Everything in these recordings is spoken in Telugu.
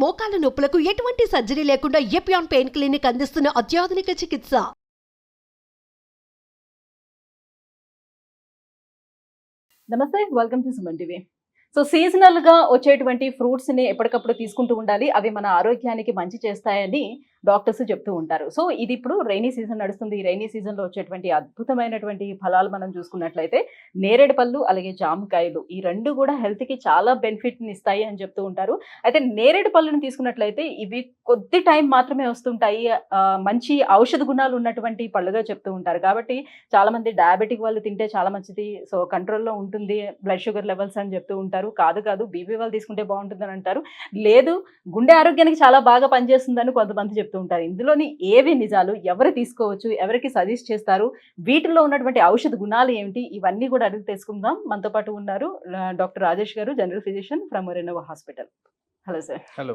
మోకాల నొప్పులకు ఎటువంటి సర్జరీ లేకుండా ఎపియాన్ పెయిన్ క్లినిక్ అందిస్తున్న అత్యాధునిక చికిత్స. నమస్తే, welcome to Suman TV. So seasonal గా వచ్చేటువంటి ఫ్రూట్స్ ని ఎప్పటికప్పుడు తీసుకుంటూ ఉండాలి. అవి మన ఆరోగ్యానికి మంచి చేస్తాయని డాక్టర్స్ చెప్తూ ఉంటారు. సో ఇది ఇప్పుడు రైనీ సీజన్ నడుస్తుంది. ఈ రైనీ సీజన్ లో వచ్చేటువంటి అద్భుతమైనటువంటి ఫలాలు మనం చూసుకున్నట్లయితే నేరేడు పళ్ళు అలాగే జామకాయలు, ఈ రెండు కూడా హెల్త్ కి చాలా బెనిఫిట్ ని ఇస్తాయి అని చెప్తూ ఉంటారు. అయితే నేరేడు పళ్ళుని తీసుకున్నట్లయితే ఇవి కొద్ది టైం మాత్రమే వస్తుంటాయి. మంచి ఔషధ గుణాలు ఉన్నటువంటి పళ్ళుగా చెప్తూ ఉంటారు. కాబట్టి చాలా మంది డయాబెటిక్ వాళ్ళు తింటే చాలా మంచిది, సో కంట్రోల్లో ఉంటుంది బ్లడ్ షుగర్ లెవెల్స్ అని చెప్తూ ఉంటారు. కాదు బీపీ వాళ్ళు తీసుకుంటే బాగుంటుందని అంటారు. లేదు, గుండె ఆరోగ్యానికి చాలా బాగా పనిచేస్తుందని కొంతమంది చెప్తూ ఉంటారు. ఇందులోని ఏవి నిజాలు, ఎవరు తీసుకోవచ్చు, ఎవరికి సజెస్ట్ చేస్తారు, వీటిలో ఉన్నటువంటి ఔషధ గుణాలు ఏమిటి, ఇవన్నీ కూడా అడిగి తెలుసుకుందాం. మనతో పాటు ఉన్నారు డాక్టర్ రాజేష్ గారు, general physician from Renova hospital. Hello sir. Hello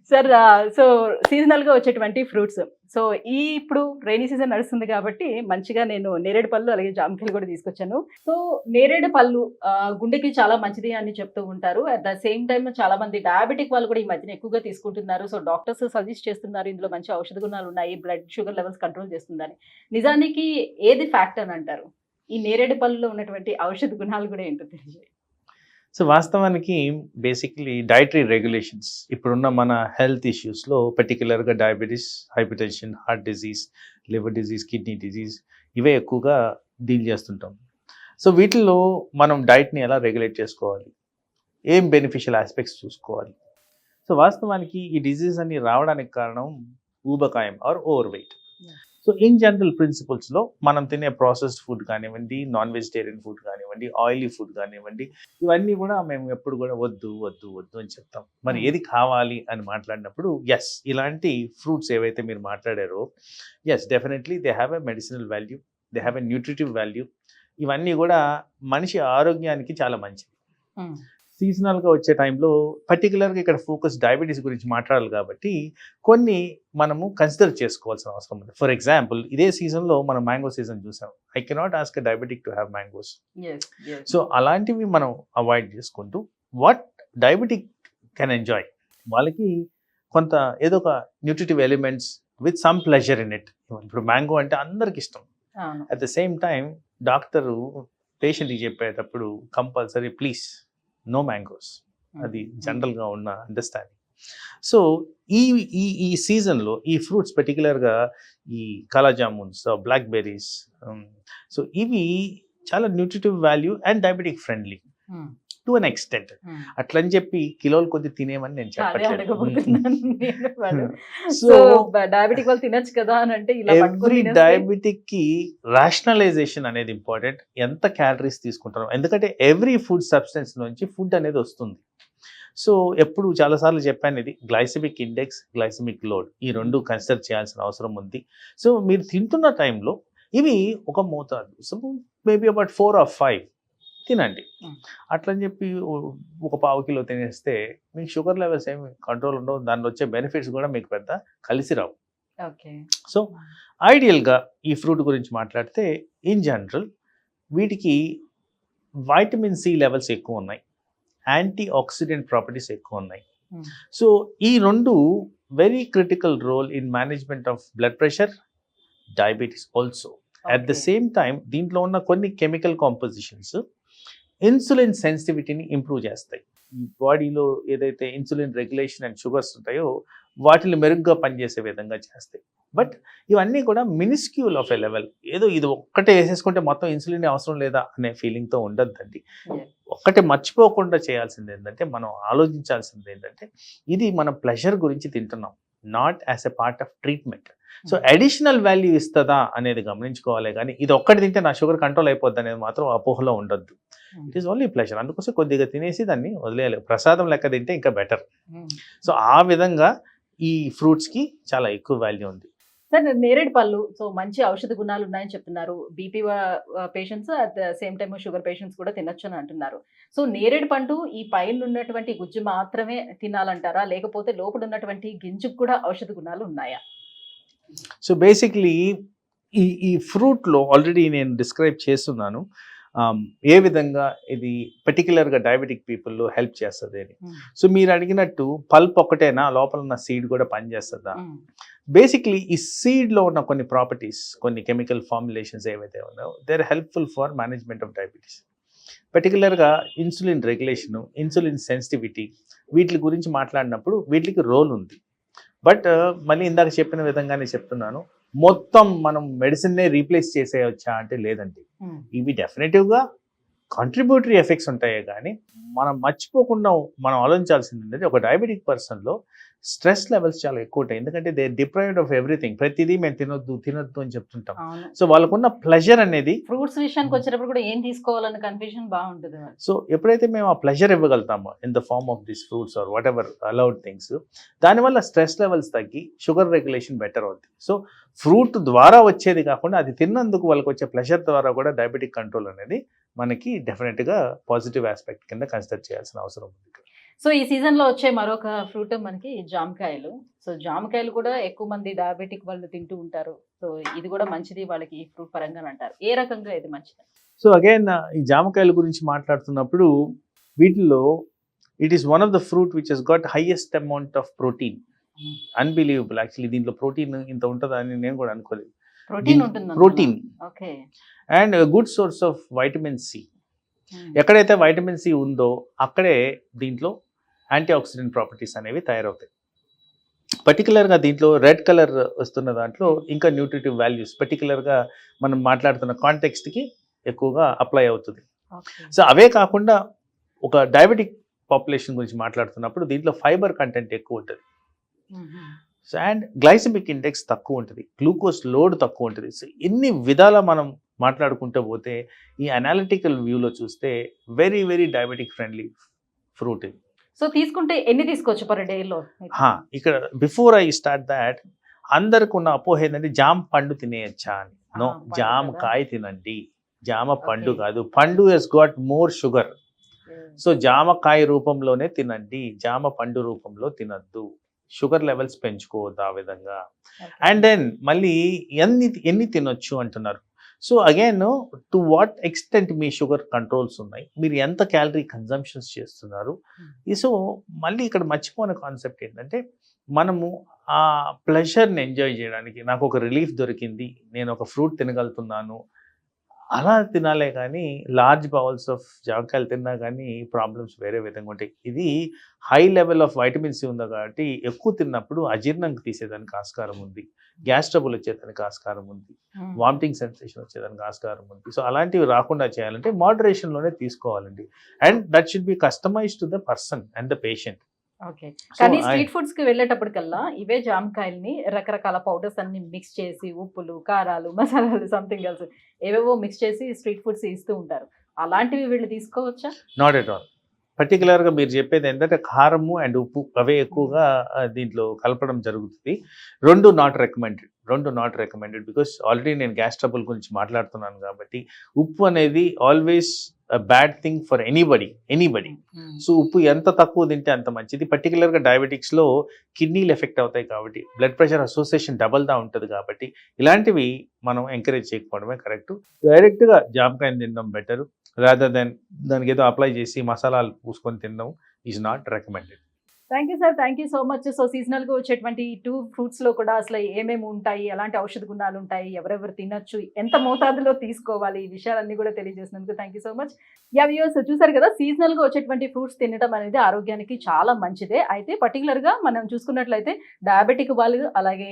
sir. So seasonal గా వచ్చేటువంటి ఫ్రూట్స్, సో ఇప్పుడు రైనీ సీజన్ నడుస్తుంది కాబట్టి మంచిగా నేను నేరేడు పళ్ళు అలాగే జామకాయలు కూడా తీసుకొచ్చాను. సో నేరేడు పళ్ళు గుండెకి చాలా మంచిది అని చెప్తూ ఉంటారు. అట్ ద సేమ్ టైమ్ చాలా మంది డయాబెటిక్ వాళ్ళు కూడా ఈ మధ్యన ఎక్కువగా తీసుకుంటున్నారు. సో డాక్టర్స్ సజెస్ట్ చేస్తున్నారు ఇందులో మంచి ఔషధ గుణాలు ఉన్నాయి, బ్లడ్ షుగర్ లెవెల్స్ కంట్రోల్ చేస్తుందని. నిజానికి ఏది ఫ్యాక్ట్ అని అంటారు? ఈ నేరేడు పళ్ళులో ఉన్నటువంటి ఔషధ గుణాలు కూడా ఏంటో తెలియదు. సో వాస్తవానికి బేసిక్లీ డైటరీ రెగ్యులేషన్స్ ఇప్పుడున్న మన హెల్త్ ఇష్యూస్లో పర్టికులర్గా diabetes, hyper tension, heart disease, liver disease, kidney disease ఇవే ఎక్కువగా డీల్ చేస్తుంటాం. సో వీటిల్లో మనం డైట్ని ఎలా రెగ్యులేట్ చేసుకోవాలి, ఏం బెనిఫిషియల్ ఆస్పెక్ట్స్ చూసుకోవాలి. సో వాస్తవానికి ఈ డిజీజ్ అన్ని రావడానికి కారణం ఊబకాయం or over weight. So in general ప్రిన్సిపల్స్లో మనం తినే ప్రాసెస్డ్ ఫుడ్ కానివ్వండి, నాన్ వెజిటేరియన్ ఫుడ్ కానివ్వండి, ఆయిలీ ఫుడ్ కానివ్వండి, ఇవన్నీ కూడా మేము ఎప్పుడు కూడా వద్దు వద్దు వద్దు అని చెప్తాం. మరి ఏది కావాలి అని మాట్లాడినప్పుడు ఎస్, ఇలాంటి ఫ్రూట్స్ ఏవైతే మీరు మాట్లాడారో yes definitely they have a medicinal value, they have a nutritive value. ఇవన్నీ కూడా మనిషి ఆరోగ్యానికి చాలా మంచిది. సీజనల్గా వచ్చే టైంలో పర్టికులర్గా ఇక్కడ ఫోకస్ డయాబెటీస్ గురించి మాట్లాడాలి కాబట్టి కొన్ని మనము కన్సిడర్ చేసుకోవాల్సిన అవసరం ఉంది. ఫర్ ఎగ్జాంపుల్, ఇదే సీజన్లో మనం మ్యాంగో సీజన్ చూసాం. I cannot ask diabetic to have mangoes. So అలాంటివి మనం అవాయిడ్ చేసుకుంటూ వాట్ డయాబెటిక్ కెన్ ఎంజాయ్, వాళ్ళకి కొంత ఏదో ఒక nutritive elements with some pleasure in it. ఇప్పుడు మ్యాంగో అంటే అందరికి ఇష్టం. At the same time doctor పేషెంట్కి చెప్పేటప్పుడు కంపల్సరీ ప్లీజ్ నో మ్యాంగోస్, అది జనరల్గా ఉన్న అండర్స్టాండింగ్. సో ఈ సీజన్లో ఈ ఫ్రూట్స్ పర్టికులర్గా ఈ కాలా జామున్స్, బ్లాక్ బెర్రీస్, సో ఇవి చాలా nutritive value and diabetic friendly to an extent. అట్లని చెప్పి కిలోలు కొద్ది తినేమని నేను చెప్పట్లేదు. సో డయాబెటిక్ వాళ్ళు తినొచ్చు కదా అని అంటే ఎవ్రీ డయాబెటిక్ కి రాషనలైజేషన్ అనేది ఇంపార్టెంట్. ఎంత క్యాలరీస్ తీసుకుంటారు, ఎందుకంటే ఎవ్రీ ఫుడ్ సబ్స్టెన్స్ నుంచి ఫుడ్ అనేది వస్తుంది. సో ఎప్పుడు చాలాసార్లు చెప్పాను, ఇది గ్లైసెమిక్ ఇండెక్స్, గ్లైసెమిక్ లోడ్, ఈ రెండు కన్సిడర్ చేయాల్సిన అవసరం ఉంది. సో మీరు తింటున్న టైంలో ఇవి ఒక మోతాదు, సో మేబీ అబౌట్ 4 or 5 తినండి. అట్లని చెప్పి ఒక పావు కిలో తినేస్తే మీకు షుగర్ లెవెల్స్ ఏమి కంట్రోల్ ఉండవు, దానిలో వచ్చే బెనిఫిట్స్ కూడా మీకు పెద్ద కలిసి రావు. సో ఐడియల్గా ఈ ఫ్రూట్ గురించి మాట్లాడితే ఇన్ జనరల్ వీటికి వైటమిన్ సి లెవెల్స్ ఎక్కువ ఉన్నాయి, యాంటీ ఆక్సిడెంట్ ప్రాపర్టీస్ ఎక్కువ ఉన్నాయి. సో ఈ రెండు very critical role in management of blood pressure, diabetes also. At the same time దీంట్లో ఉన్న కొన్ని కెమికల్ కాంపోజిషన్స్ ఇన్సులిన్ సెన్సిటివిటీని ఇంప్రూవ్ చేస్తాయి. బాడీలో ఏదైతే ఇన్సులిన్ రెగ్యులేషన్ అండ్ షుగర్స్ ఉంటాయో వాటిని మెరుగ్గా పనిచేసే విధంగా చేస్తాయి. బట్ ఇవన్నీ కూడా మినిస్క్యూల్ ఆఫ్ ఎ లెవెల్. ఏదో ఇది ఒక్కటే వేసేసుకుంటే మొత్తం ఇన్సులిన్ అవసరం లేదా అనే ఫీలింగ్తో ఉండద్దండి. ఒక్కటే మర్చిపోకుండా చేయాల్సింది ఏంటంటే, మనం ఆలోచించాల్సింది ఏంటంటే, ఇది మన ప్లెజర్ గురించి తింటున్నాం, not as a part of treatment. So additional value ఇస్తుందా అనేది గమనించుకోవాలి. కానీ ఇది ఒక్కటి తింటే నా షుగర్ కంట్రోల్ అయిపోద్ది అనేది మాత్రం అపోహలో ఉండొద్దు. It is only pleasure. అందుకోసం కొద్దిగా తినేసి దాన్ని వదిలేయాలి. ప్రసాదం లెక్క తింటే ఇంకా బెటర్. సో ఆ విధంగా ఈ ఫ్రూట్స్కి చాలా ఎక్కువ వాల్యూ ఉంది. సార్, నేరేడు పళ్ళు సో మంచి ఔషధ గుణాలు ఉన్నాయని చెప్తున్నారు. BP patients at the same time sugar patients కూడా తినొచ్చు అని అంటున్నారు. సో నేరేడు పండు ఈ పైన ఉన్నటువంటి గుజ్జు మాత్రమే తినాలంటారా, లేకపోతే లోపల ఉన్నటువంటి గింజకు కూడా ఔషధ గుణాలు ఉన్నాయా? సో బేసిక్లీ ఈ ఫ్రూట్లో ఆల్రెడీ నేను డిస్క్రైబ్ చేస్తున్నాను. ఏ విధంగా ఇది పర్టికులర్గా డయాబెటిక్ పీపుల్లో హెల్ప్ చేస్తుంది అని. సో మీరు అడిగినట్టు పల్ప్ ఒకటేనా, లోపల ఉన్న సీడ్ కూడా పనిచేస్తుందా? బేసిక్లీ ఈ సీడ్లో ఉన్న కొన్ని ప్రాపర్టీస్, కొన్ని కెమికల్ ఫార్ములేషన్స్ ఏవైతే ఉన్నాయో they are helpful for management of diabetes. పర్టికులర్గా ఇన్సులిన్ రెగ్యులేషను, ఇన్సులిన్ సెన్సిటివిటీ, వీటి గురించి మాట్లాడినప్పుడు వీటికి రోల్ ఉంది. బట్ మళ్ళీ ఇందాక చెప్పిన విధంగానే చెప్తున్నాను, మొత్తం మనం మెడిసిన్నే రీప్లేస్ చేసేయచ్చా అంటే లేదండి. ఇవి డెఫినెటివ్గా కాంట్రిబ్యూటరీ ఎఫెక్ట్స్ ఉంటాయి, కానీ మనం మర్చిపోకుండా మనం ఆలోచించాల్సింది ఏంటంటే ఒక డయాబెటిక్ పర్సన్లో స్ట్రెస్ లెవెల్స్ చాలా ఎక్కువ ఉంటాయి. ఎందుకంటే దే డిప్రైవ్డ్ ఆఫ్ ఎవ్రీథింగ్. ప్రతిదీ మేము తినొద్దు అని చెప్తుంటాం. సో వాళ్ళకున్న ప్లెజర్ అనేది, ఫ్రూట్స్ విషయానికి వచ్చేటప్పుడు కూడా ఏం తీసుకోవాలన్న కన్ఫ్యూజన్ బాగుంటుంది. సో ఎప్పుడైతే మేము ఆ ప్లెజర్ ఇవ్వగలుగుతామో in the form of this fruits or whatever allowed things, దానివల్ల స్ట్రెస్ లెవెల్స్ తగ్గి షుగర్ రెగ్యులేషన్ బెటర్ అవుతుంది. సో ఫ్రూట్ ద్వారా వచ్చేది కాకుండా అది తిన్నందుకు వాళ్ళకి వచ్చే ప్లెజర్ ద్వారా కూడా డయాబెటిక్ కంట్రోల్ అనేది మనకి డెఫినెట్గా పాజిటివ్ ఆస్పెక్ట్ కింద కన్సిడర్ చేయాల్సిన అవసరం ఉంది. సో ఈ సీజన్ లో వచ్చే మరొక ఫ్రూట్ మనకి జామకాయలు. సో జామకాయలు కూడా ఎక్కువ మంది డయాబెటిక్ వాళ్ళు తింటూ ఉంటారు. సో ఇది కూడా మంచిది వాళ్ళకి ఫ్రూట్ పరంగా అంటారు. ఏ రకంగా ఇది మంచిది? సో అగైన్ ఈ జామకాయల గురించి మాట్లాడుతున్నప్పుడు వీటిల్లో it is one of the fruit which has got highest amount of protein. Unbelievable. Actually దీంట్లో ప్రోటీన్ ఇంత ఉంటుందని నేను కూడా అనుకోలేదు. Protein okay. And good source of vitamin C. ఎక్కడైతే వైటమిన్ సి ఉందో అక్కడే దీంట్లో యాంటీ ఆక్సిడెంట్ ప్రాపర్టీస్ అనేవి తయారవుతాయి. పర్టికులర్గా దీంట్లో రెడ్ కలర్ వస్తున్న దాంట్లో ఇంకా న్యూట్రిటివ్ వాల్యూస్ పర్టికులర్గా మనం మాట్లాడుతున్న కాంటెక్స్ట్కి ఎక్కువగా అప్లై అవుతుంది. సో అవే కాకుండా ఒక డయాబెటిక్ పాపులేషన్ గురించి మాట్లాడుతున్నప్పుడు దీంట్లో ఫైబర్ కంటెంట్ ఎక్కువ ఉంటుంది. సో అండ్ గ్లైసెమిక్ ఇండెక్స్ తక్కువ ఉంటుంది, గ్లూకోజ్ లోడ్ తక్కువ ఉంటుంది. సో ఎన్ని విధాల మనం మాట్లాడుకుంటూ పోతే ఈ అనాలిటికల్ వ్యూలో చూస్తే very very diabetic friendly fruit ఇది. సో తీసుకుంటే ఎన్ని తీసుకోవచ్చు పర్ డేలో? ఇక్కడ బిఫోర్ ఐ స్టార్ట్ దాట్, అందరికి ఉన్న అపోహ ఏంటంటే జామ పండు తినేయచ్చా అని. నో, జామ కాయ తినండి, జామ పండు కాదు. పండు has got more sugar. So జామకాయ రూపంలోనే తినండి, జామ పండు రూపంలో తినద్దు. షుగర్ లెవెల్స్ పెంచుకోవద్దు ఆ విధంగా. అండ్ దెన్ మళ్ళీ ఎన్ని తినొచ్చు అంటున్నారు. So again to what extent me sugar controls ఉన్నాయి, మీరు ఎంత క్యాలరీ కన్జంప్షన్స్ చేస్తున్నారు. సో మళ్ళీ ఇక్కడ మర్చిపోయిన కాన్సెప్ట్ ఏంటంటే మనము ఆ ప్లెజర్ని ఎంజాయ్ చేయడానికి, నాకు ఒక రిలీఫ్ దొరికింది, నేను ఒక ఫ్రూట్ తినగలుగుతున్నాను, అలా తినాలే. కానీ లార్జ్ బౌల్స్ ఆఫ్ జామకాయలు తిన్నా కానీ ప్రాబ్లమ్స్ వేరే విధంగా ఉంటాయి. ఇది high level of vitamin C ఉంది కాబట్టి ఎక్కువ తిన్నప్పుడు అజీర్ణంకి తీసేదానికి ఆస్కారం ఉంది, గ్యాస్ ట్రబుల్ వచ్చేదానికి ఆస్కారం ఉంది, వామిటింగ్ సెన్సేషన్ వచ్చేదానికి ఆస్కారం ఉంది. సో అలాంటివి రాకుండా చేయాలంటే మోడరేషన్లోనే తీసుకోవాలండి. And that should be customized to the person and the patient. Okay. కానీ స్ట్రీట్ ఫుడ్స్ కి వెళ్ళేటప్పటికల్లా ఇవే జామకాయల్ని రకరకాల పౌడర్స్ అన్ని మిక్స్ చేసి, ఉప్పులు, కారాలు, మసాలాలు, సంథింగ్ ఎల్స్ ఏవేవో మిక్స్ చేసి స్ట్రీట్ ఫుడ్స్ ఇస్తూ ఉంటారు. అలాంటివి వీళ్ళు తీసుకోవచ్చా? Not at all. పర్టికులర్గా మీరు చెప్పేది ఏంటంటే కారము అండ్ ఉప్పు అవే ఎక్కువగా దీంట్లో కలపడం జరుగుతుంది. రెండు నాట్ రికమెండెడ్ బికాస్ ఆల్రెడీ నేను గ్యాస్ ట్రబుల్ గురించి మాట్లాడుతున్నాను కాబట్టి ఉప్పు అనేది always bad thing for anybody. So ఉప్పు ఎంత తక్కువ తింటే అంత మంచిది. పర్టికులర్గా డయాబెటిక్స్లో కిడ్నీలు ఎఫెక్ట్ అవుతాయి కాబట్టి, బ్లడ్ ప్రెషర్ అసోసియేషన్ డబల్దా ఉంటుంది కాబట్టి ఇలాంటివి మనం ఎంకరేజ్ చేయకపోవడమే కరెక్ట్. డైరెక్ట్గా జామకాయని తినడం బెటర్ రాదర్ దెన్ దానికి ఏదో అప్లై చేసి మసాలాలు పూసుకొని తినడం is not recommended. Thank you sir, thank you so much. So సీజనల్గా వచ్చేటువంటి 2 ఫ్రూట్స్లో కూడా అసలు ఏమేమి ఉంటాయి, ఎలాంటి ఔషధ గుణాలు ఉంటాయి, ఎవరెవరు తినొచ్చు, ఎంత మోతాదులో తీసుకోవాలి, ఈ విషయాలన్నీ కూడా తెలియజేసినందుకు thank you so much. Viewers చూసారు కదా, సీజనల్గా వచ్చేటువంటి ఫ్రూట్స్ తినడం అనేది ఆరోగ్యానికి చాలా మంచిదే. అయితే పర్టికులర్గా మనం చూసుకున్నట్లయితే డయాబెటిక్ వాళ్ళు, అలాగే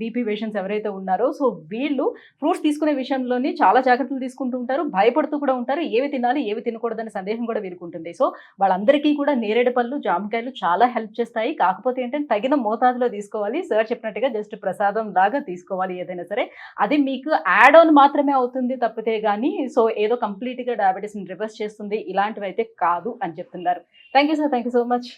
బీపీ పేషెంట్స్ ఎవరైతే ఉన్నారో, సో వీళ్ళు ఫ్రూట్స్ తీసుకునే విషయంలోని చాలా జాగ్రత్తలు తీసుకుంటూ ఉంటారు, భయపడుతూ కూడా ఉంటారు. ఏవి తినాలి, ఏవి తినకూడదని సందేహం కూడా వీరికి ఉంటుంది. సో వాళ్ళందరికీ కూడా నేరేడు పళ్ళు, జామకాయలు చాలా హెల్ప్ చేస్తాయి. కాకపోతే ఏంటంటే తగిన మోతాదులో తీసుకోవాలి. సార్ చెప్పినట్టుగా జస్ట్ ప్రసాదం లాగా తీసుకోవాలి ఏదైనా సరే. అది మీకు యాడ్ ఆన్ మాత్రమే అవుతుంది తప్పితే కానీ సో ఏదో కంప్లీట్గా డయాబెటీస్ని రివర్స్ చేస్తుంది ఇలాంటివి అయితే కాదు అని చెప్తున్నారు. Thank you sir, thank you so much.